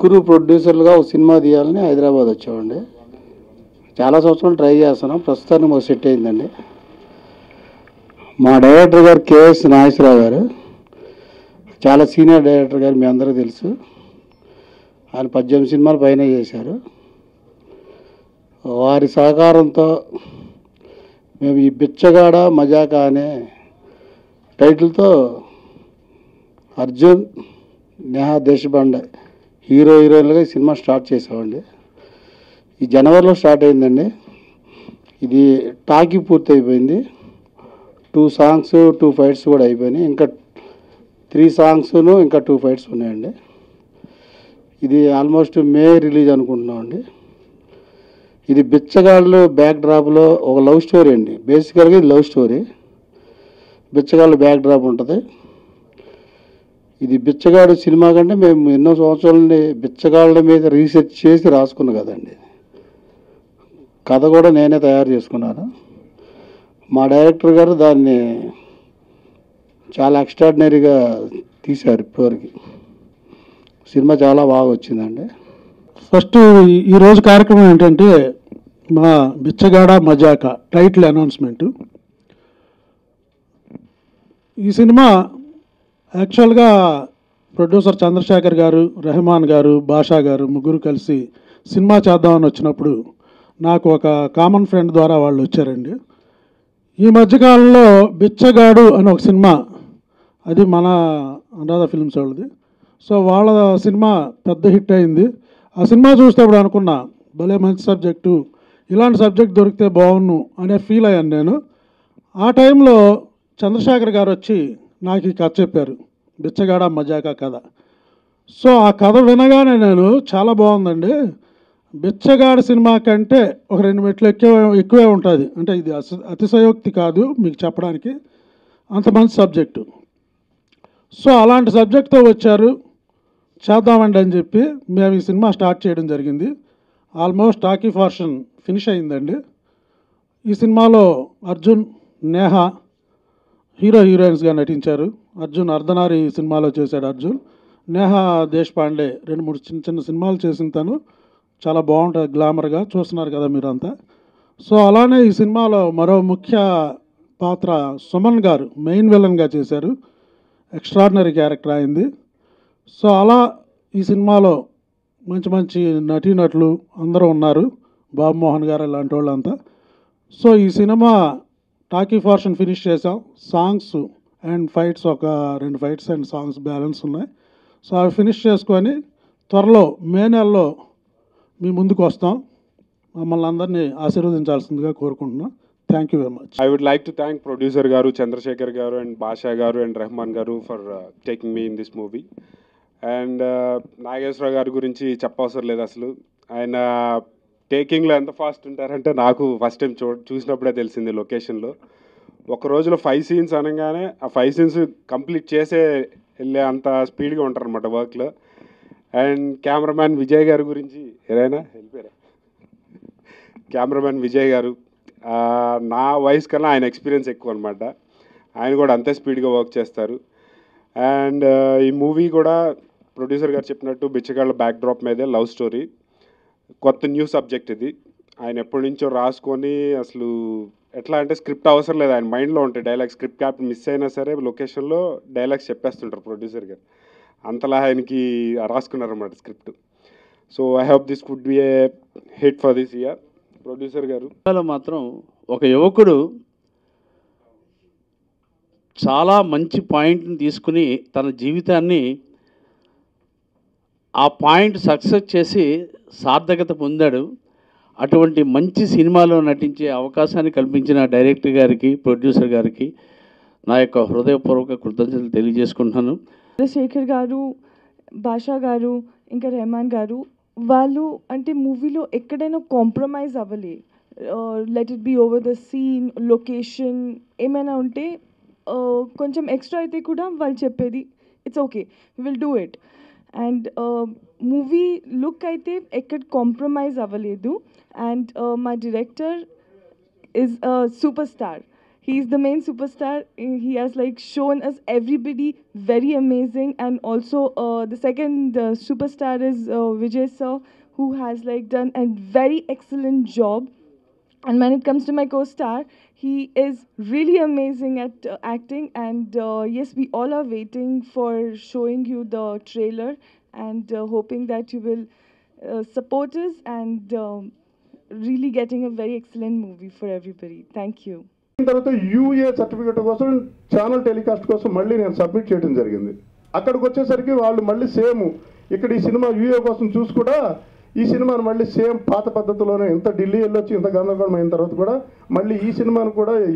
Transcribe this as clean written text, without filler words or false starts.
ముగ్గురు ప్రొడ్యూసర్లుగా ఒక సినిమా తీయాలని హైదరాబాద్ వచ్చామండి. చాలా సంవత్సరాలు ట్రై చేస్తున్నాం. ప్రస్తుతానికి మాకు సెట్ అయిందండి. మా డైరెక్టర్ గారు కేఎస్ నాగేశ్వరరావు గారు, చాలా సీనియర్ డైరెక్టర్ గారు, మీ అందరికీ తెలుసు. ఆయన 18 సినిమాలు పైన చేశారు. వారి సహకారంతో మేము ఈ బిచ్చగాడ మజాకా అనే టైటిల్తో అర్జున్, నేహా దేశపాండే హీరోయిన్లుగా ఈ సినిమా స్టార్ట్ చేసామండి. ఈ జనవరిలో స్టార్ట్ అయిందండి. ఇది టాకీ పూర్తి అయిపోయింది. 2 సాంగ్స్ 2 ఫైట్స్ కూడా అయిపోయినాయి. ఇంకా 3 సాంగ్స్ను ఇంకా 2 ఫైట్స్ ఉన్నాయండి. ఇది ఆల్మోస్ట్ మే రిలీజ్ అనుకుంటున్నామండి. ఇది బిచ్చగాళ్ళు బ్యాక్ డ్రాప్లో ఒక లవ్ స్టోరీ అండి. బేసికల్గా ఇది లవ్ స్టోరీ. బిచ్చగాళ్ళు బ్యాక్ డ్రాప్ ఉంటుంది. ఇది బిచ్చగాడు సినిమా కంటే మేము ఎన్నో సంవత్సరాల నుండి బిచ్చగాళ్ళ మీద రీసెర్చ్ చేసి రాసుకున్నాం కదండి. కథ కూడా నేనే తయారు చేసుకున్నాను. మా డైరెక్టర్ గారు దాన్ని చాలా ఎక్స్ట్రాడినరీగా తీశారు. ఇప్పటివరకు సినిమా చాలా బాగా వచ్చిందండి. ఫస్ట్ ఈరోజు కార్యక్రమం ఏంటంటే మా బిచ్చగాడ మజాక టైటిల్ అనౌన్స్మెంటు. ఈ సినిమా యాక్చువల్గా ప్రొడ్యూసర్ చంద్రశేఖర్ గారు, రెహమాన్ గారు, బాషా గారు ముగ్గురు కలిసి సినిమా చేద్దామని వచ్చినప్పుడు నాకు ఒక కామన్ ఫ్రెండ్ ద్వారా వాళ్ళు వచ్చారండి. ఈ మధ్యకాలంలో బిచ్చగాడు అని ఒక సినిమా, అది మన అనురాధ ఫిల్మ్స్ వాళ్ళది. సో వాళ్ళ సినిమా పెద్ద హిట్ అయింది. ఆ సినిమా చూసేటప్పుడు అనుకున్నా, భలే మంచి సబ్జెక్టు, ఇలాంటి సబ్జెక్ట్ దొరికితే బాగున్ను అనే ఫీల్ అయ్యాను నేను. ఆ టైంలో చంద్రశేఖర్ గారు వచ్చి నాకు ఈ కథ చెప్పారు, బిచ్చగాడ మజాకా కథ. సో ఆ కథ వినగానే నేను చాలా బాగుందండి, బిచ్చగాడి సినిమా కంటే ఒక 2 మెట్లు ఎక్కువే ఉంటుంది. అంటే ఇది అతిశయోక్తి కాదు మీకు చెప్పడానికి, అంత మంచి సబ్జెక్టు. సో అలాంటి సబ్జెక్ట్తో వచ్చారు, చేద్దామండి అని చెప్పి మేము ఈ సినిమా స్టార్ట్ చేయడం జరిగింది. ఆల్మోస్ట్ టాకీ పోర్షన్ ఫినిష్ అయిందండి. ఈ సినిమాలో అర్జున్, నేహా హీరోయిన్స్గా నటించారు. అర్జున్ అర్ధనారి సినిమాలో చేశాడు అర్జున్. నేహా దేశపాండే 2-3 చిన్న సినిమాలు చేసిన తను. చాలా బాగుంటుంది, గ్లామర్గా చూస్తున్నారు కదా మీరంతా. సో అలానే ఈ సినిమాలో మరో ముఖ్య పాత్ర సుమన్ గారు మెయిన్ విలన్గా చేశారు. ఎక్స్ట్రాడినరీ క్యారెక్టర్ అయింది. సో అలా ఈ సినిమాలో మంచి మంచి నటీనటులు అందరూ ఉన్నారు, బాబు మోహన్ గారు ఇలాంటి వాళ్ళంతా. సో ఈ సినిమా టాకీ పోర్షన్ ఫినిష్ చేసాం. సాంగ్స్ అండ్ ఫైట్స్, ఒక 2 ఫైట్స్ అండ్ సాంగ్స్ బ్యాలెన్స్ ఉన్నాయి. సో అవి ఫినిష్ చేసుకొని త్వరలో మే నెలలో మీ ముందుకు వస్తాం. మమ్మల్ని అందరినీ ఆశీర్వదించాల్సిందిగా కోరుకుంటున్నాం. Thank you very much. I would like to thank producer Garu, Chandrasekhar Garu and Basha Garu and Rahman Garu for taking me in this movie. And Nageswararao గారి గురించి చెప్పవసరం లేదు అసలు. ఆయన టేకింగ్లో ఎంత ఫాస్ట్ ఉంటారంటే నాకు ఫస్ట్ టైం చూసినప్పుడే తెలిసింది. లొకేషన్లో ఒక రోజులో 5 సీన్స్ అనగానే ఆ 5 సీన్స్ కంప్లీట్ చేసే వెళ్ళే అంత స్పీడ్గా ఉంటారనమాట వర్క్లో. అండ్ కెమెరామ్యాన్ విజయ్ గారి గురించి ఏదైనా వెళ్ళిపోయారా? కెమెరామ్యాన్ విజయ్ గారు నా వయసు కన్నా ఆయన ఎక్స్పీరియన్స్ ఎక్కువ అనమాట. ఆయన కూడా అంతే స్పీడ్గా వర్క్ చేస్తారు. అండ్ ఈ మూవీ కూడా ప్రొడ్యూసర్ గారు చెప్పినట్టు బిచ్చగాళ్ళ బ్యాక్ డ్రాప్ మీదే లవ్ స్టోరీ. కొత్త న్యూ సబ్జెక్ట్ ఇది. ఆయన ఎప్పటి నుంచో రాసుకొని, అసలు ఎట్లా అంటే స్క్రిప్ట్ అవసరం లేదు, ఆయన మైండ్లో ఉంటాయి డైలాగ్స్. స్క్రిప్ట్ క్యాప్ మిస్ అయినా సరే లొకేషన్లో డైలాగ్స్ చెప్పేస్తుంటారు ప్రొడ్యూసర్ గారు. అంతలా ఆయనకి రాసుకున్నారన్నమాట script. So I hope this could be a hit for this year. Producer గారు మాత్రం ఒక యువకుడు చాలా మంచి పాయింట్ని తీసుకుని తన జీవితాన్ని ఆ పాయింట్ సక్సెస్ చేసి సార్థకత పొందాడు. అటువంటి మంచి సినిమాలో నటించే అవకాశాన్ని కల్పించిన డైరెక్టర్ గారికి, ప్రొడ్యూసర్ గారికి నా యొక్క హృదయపూర్వక కృతజ్ఞతలు తెలియజేసుకుంటున్నాను. చంద్రశేఖర్ గారు, బాషా గారు, ఇంకా రెహమాన్ గారు, వాళ్ళు అంటే మూవీలో ఎక్కడైనా కాంప్రమైజ్ అవ్వలే. Let it be over the scene, location ఏమైనా ఉంటే కొంచెం ఎక్స్ట్రా అయితే కూడా వాళ్ళు చెప్పేది it's okay, will do it. And movie look అయితే ఎక్కడ కాంప్రమైజ్ అవ్వలేదు. అండ్ మా director is super star. he's the main superstar. He has like shown us everybody very amazing, and also the second superstar is Vijay sir, who has like done a very excellent job. And when it comes to my co-star, he is really amazing at acting. And yes, we all are waiting for showing you the trailer, and hoping that you will support us, and really getting a very excellent movie for everybody. Thank you. తర్వాత UA certificate కోసం channel telecast కోసం మళ్ళీ నేను submit చేయడం జరిగింది. అక్కడికి వచ్చేసరికి వాళ్ళు మళ్ళీ సేమ్ ఇక్కడ ఈ సినిమా యూఏ కోసం చూసి కూడా ఈ సినిమాను మళ్ళీ సేమ్ పాత పద్ధతిలోనే ఇంత ఢిల్లీ వెళ్ళొచ్చి ఇంత గందరగోళం అయిన తర్వాత కూడా మళ్ళీ ఈ సినిమాను కూడా